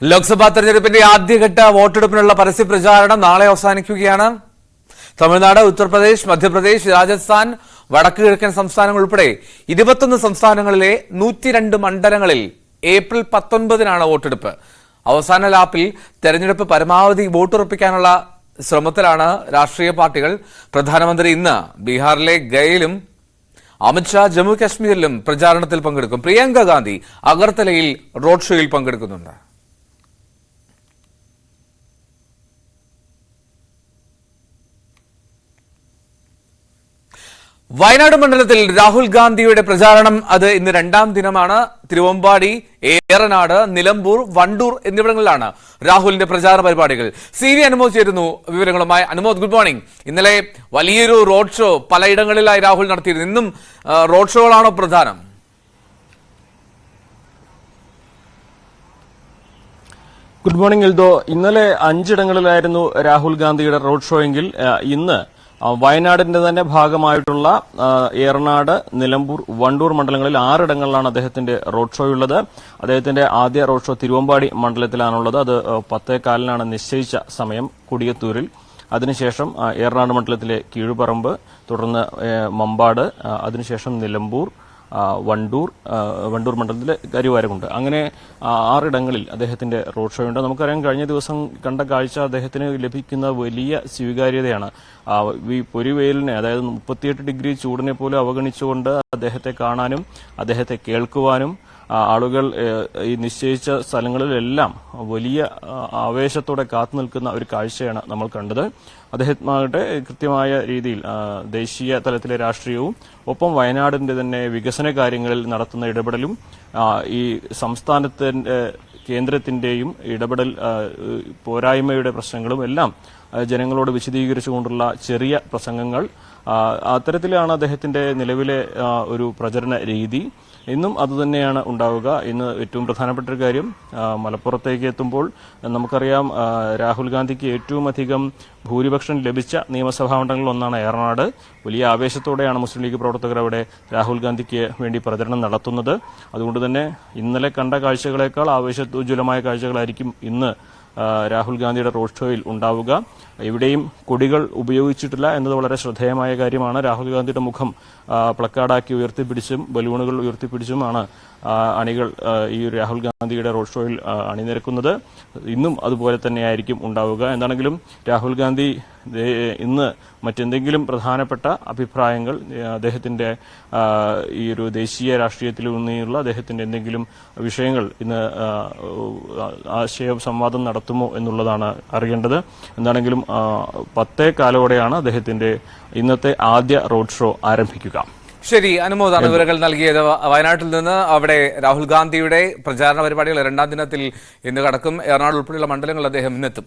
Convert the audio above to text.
ലോക്സഭാ തെരഞ്ഞെടുപ്പിന്റെ ആദ്യഘട്ട വോട്ടെടുപ്പിനുള്ള പരസ്യ പ്രചാരണം നാളെ അവസാനിക്കുകയാണ്. തമിഴ്നാട്, ഉത്തർപ്രദേശ്, മധ്യപ്രദേശ്, രാജസ്ഥാൻ, വടക്ക് കിഴക്കൻ സംസ്ഥാനങ്ങൾ ഉൾപ്പെടെ 21 സംസ്ഥാനങ്ങളിലെ 102 മണ്ഡലങ്ങളിൽ ഏപ്രിൽ 19-നാണ് വോട്ടെടുപ്പ്. അവസാന ലാപ്പിൽ തെരഞ്ഞെടുപ്പ് പരമാവധി വോട്ടുറപ്പിക്കാനുള്ള ശ്രമത്തിലാണ് രാഷ്ട്രീയ പാർട്ടികൾ. പ്രധാനമന്ത്രി ഇന്ന് ബീഹാറിലെ ഗയയിലും അമിത്ഷാ ജമ്മു കാശ്മീരിലും പ്രചാരണത്തിൽ പങ്കെടുക്കും. പ്രിയങ്ക ഗാന്ധി അഗർത്തലയിൽ റോഡ് ഷോയിൽ പങ്കെടുക്കുന്നുണ്ട്. വയനാട് മണ്ഡലത്തിൽ രാഹുൽ ഗാന്ധിയുടെ പ്രചാരണം ഇന്ന് 2ാം ദിനമാണ്. തിരുവമ്പാടി, ഏറനാട്, നിലമ്പൂർ, വണ്ടൂർ എന്നിവിടങ്ങളിലാണ് രാഹുലിന്റെ പ്രചാരണ പരിപാടികൾ. CV അനുമോദ് ചേരുന്നു വിവരങ്ങളുമായി. Anumod, good morning. ഇന്നലെ വലിയൊരു റോഡ് ഷോ പലയിടങ്ങളിലായി രാഹുൽ നടത്തിയിരുന്നു. ഇന്നും റോഡ് ഷോകളാണോ പ്രധാനം? Good morning Eldho. ഇന്നലെ 5 ഇടങ്ങളിലായിരുന്നു രാഹുൽ ഗാന്ധിയുടെ റോഡ് ഷോ എങ്കിൽ ഇന്ന് വയനാടിന്റെ തന്നെ ഭാഗമായിട്ടുള്ള ഏറനാട്, നിലമ്പൂർ, വണ്ടൂർ മണ്ഡലങ്ങളിൽ 6 ഇടങ്ങളിലാണ് അദ്ദേഹത്തിന്റെ റോഡ് ഷോ ഉള്ളത്. അദ്ദേഹത്തിന്റെ ആദ്യ റോഡ് ഷോ തിരുവമ്പാടി മണ്ഡലത്തിലാണുള്ളത്. അത് 10:15 നിശ്ചയിച്ച സമയം കൊടിയത്തൂരിൽ. അതിനുശേഷം ഏറനാട് മണ്ഡലത്തിലെ കീഴുപറമ്പ്, തുടർന്ന് മമ്പാട്, അതിനുശേഷം നിലമ്പൂർ, വണ്ടൂർ മണ്ഡലത്തിലെ കരുവാരകുണ്ട്. അങ്ങനെ 6 ഇടങ്ങളിൽ അദ്ദേഹത്തിന്റെ റോഡ് ഷോ ഉണ്ട്. നമുക്കറിയാം, കഴിഞ്ഞ ദിവസം കണ്ട കാഴ്ച അദ്ദേഹത്തിന് ലഭിക്കുന്ന വലിയ സ്വീകാര്യതയാണ്. ഈ പൊരിവെയിലിനെ, അതായത് 38 ഡിഗ്രി ചൂടിനെ പോലും അവഗണിച്ചുകൊണ്ട് അദ്ദേഹത്തെ കാണാനും അദ്ദേഹത്തെ കേൾക്കുവാനും ആളുകൾ ഈ നിശ്ചയിച്ച സ്ഥലങ്ങളിലെല്ലാം വലിയ ആവേശത്തോടെ കാത്തു നിൽക്കുന്ന ഒരു കാഴ്ചയാണ് നമ്മൾ കണ്ടത്. അദ്ദേഹമാകട്ടെ കൃത്യമായ രീതിയിൽ ദേശീയ തലത്തിലെ രാഷ്ട്രീയവും ഒപ്പം വയനാടിന്റെ തന്നെ വികസന കാര്യങ്ങളിൽ നടത്തുന്ന ഇടപെടലും ഈ സംസ്ഥാനത്തിന്റെ കേന്ദ്രത്തിന്റെയും ഇടപെടൽ പോരായ്മയുടെ പ്രശ്നങ്ങളും എല്ലാം ജനങ്ങളോട് വിശദീകരിച്ചുകൊണ്ടുള്ള ചെറിയ പ്രസംഗങ്ങൾ, അത്തരത്തിലാണ് അദ്ദേഹത്തിന്റെ നിലവിലെ ഒരു പ്രചരണ രീതി. ഇന്നും അതുതന്നെയാണ് ഉണ്ടാവുക. ഇന്ന് ഏറ്റവും പ്രധാനപ്പെട്ട ഒരു കാര്യം, മലപ്പുറത്തേക്ക് എത്തുമ്പോൾ നമുക്കറിയാം, രാഹുൽ ഗാന്ധിക്ക് ഏറ്റവും അധികം ഭൂരിപക്ഷം ലഭിച്ച നിയമസഭാ മണ്ഡലങ്ങളിൽ ഒന്നാണ് ഏറനാട്. വലിയ ആവേശത്തോടെയാണ് മുസ്ലിം ലീഗ് പ്രവർത്തകർ അവിടെ രാഹുൽ ഗാന്ധിക്ക് വേണ്ടി പ്രചരണം നടത്തുന്നത്. അതുകൊണ്ട് തന്നെ ഇന്നലെ കണ്ട കാഴ്ചകളേക്കാൾ ആവേശോജ്വലമായ കാഴ്ചകളായിരിക്കും ഇന്ന് രാഹുൽ ഗാന്ധിയുടെ റോഡ് ഷോയിൽ ഉണ്ടാവുക. എവിടെയും കൊടികൾ ഉപയോഗിച്ചിട്ടില്ല എന്നത് വളരെ ശ്രദ്ധേയമായ കാര്യമാണ്. രാഹുൽ ഗാന്ധിയുടെ മുഖം പ്ലക്കാർഡാക്കി ഉയർത്തിപ്പിടിച്ചും ബലൂണുകൾ ഉയർത്തിപ്പിടിച്ചുമാണ് അണികൾ ഈ രാഹുൽ ഗാന്ധിയുടെ റോഡ് ഷോയിൽ അണിനിരക്കുന്നത്. ഇന്നും അതുപോലെ തന്നെയായിരിക്കും ഉണ്ടാവുക. എന്താണെങ്കിലും രാഹുൽ ഗാന്ധി ഇന്ന് മറ്റെന്തെങ്കിലും പ്രധാനപ്പെട്ട അഭിപ്രായങ്ങൾ, അദ്ദേഹത്തിന്റെ ഈ ഒരു ദേശീയ രാഷ്ട്രീയത്തിലൂന്നിയുള്ള അദ്ദേഹത്തിന്റെ എന്തെങ്കിലും വിഷയങ്ങൾ ഇന്ന് ആശയ സംവാദം നടത്തുമോ എന്നുള്ളതാണ് അറിയേണ്ടത്. എന്താണെങ്കിലും 10:15 അദ്ദേഹത്തിന്റെ ഇന്നത്തെ ആദ്യ റോഡ് ഷോ ആരംഭിക്കുക. ശരി, അനുമോദാണ് വിവരങ്ങൾ നൽകിയത്. വയനാട്ടിൽ നിന്ന് അവിടെ രാഹുൽ ഗാന്ധിയുടെ പ്രചാരണ പരിപാടികൾ 2ാം ദിനത്തിൽ ഇന്ന് കടക്കും. എറണാകുളം ഉൾപ്പെടെയുള്ള മണ്ഡലങ്ങളിൽ അദ്ദേഹം ഇന്നെത്തും.